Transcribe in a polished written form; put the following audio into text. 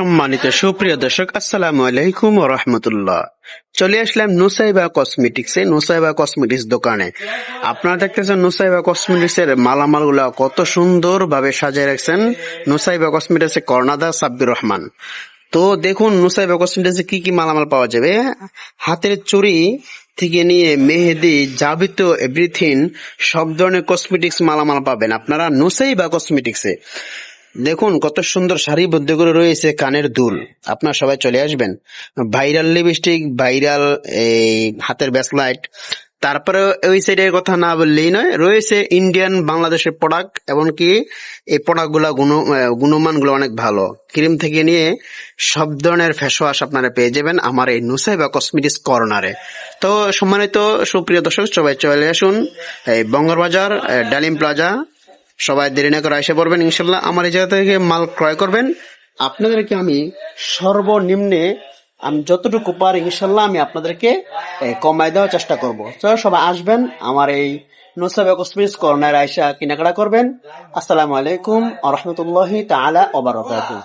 সম্মানিত সুপ্রিয় দর্শক, আসসালামু আলাইকুম ওয়া রাহমাতুল্লাহ। চলে আসলাম নুসাইবা কসমেটিক্সে, নুসাইবা কসমেটিক্স দোকানে। আপনারা দেখতেছেন নুসাইবা কসমেটিক্স এর মালামাল গুলা কত সুন্দর ভাবে সাজিয়ে রাখছেন নুসাইবা কসমেটিক্স এর কর্ণধার সাব্বির রহমান। তো দেখুন নুসাইবা কসমেটিক্সে কি কি মালামাল পাওয়া যাবে। হাতের চুড়ি থেকে নিয়ে মেহেদি, যাবতীয় এভরিথিং, সব ধরনের কসমেটিক্স মালামাল পাবেন আপনারা নুসাইবা কসমেটিক্সে। দেখুন কত সুন্দর সারিবদ্ধ করে রয়েছে কানের দুল। আপনারা সবাই চলে আসবেন। ভাইরাল লিপস্টিক, ভাইরাল এই হাতের ব্রেসলাইট, তারপরে ওই সাইডের কথা না বললেই নয়, রয়েছে ইন্ডিয়ান বাংলাদেশের প্রোডাক্ট, এমনকি এই প্রোডাক্ট গুলা গুণমান গুলো অনেক ভালো। ক্রিম থেকে নিয়ে সব ধরনের ফেস ওয়াশ আপনারা পেয়ে যাবেন আমার এই নুসাইবা কসমেটিক্স কর্নারে। তো সম্মানিত সুপ্রিয় দর্শক, সবাই চলে আসুন এই বঙ্গবাজার ডালিম প্লাজা। সবাই দেরি না করে এসে পড়বেন ইনশাল্লাহ। আমার এই জায়গা থেকে মাল ক্রয় করবেন। আপনাদেরকে আমি সর্বনিম্নে আমি যতটুকু পারি ইনশাল্লাহ আমি আপনাদেরকে কমায় দেওয়ার চেষ্টা করবো। তো সবাই আসবেন আমার এই নুসাইবা কসমেটিক্স কর্নার আইসা কেনাকাটা করবেন। আসসালামু আলাইকুম ওয়া রাহমাতুল্লাহি তাআলা ওয়া বারাকাতুহু।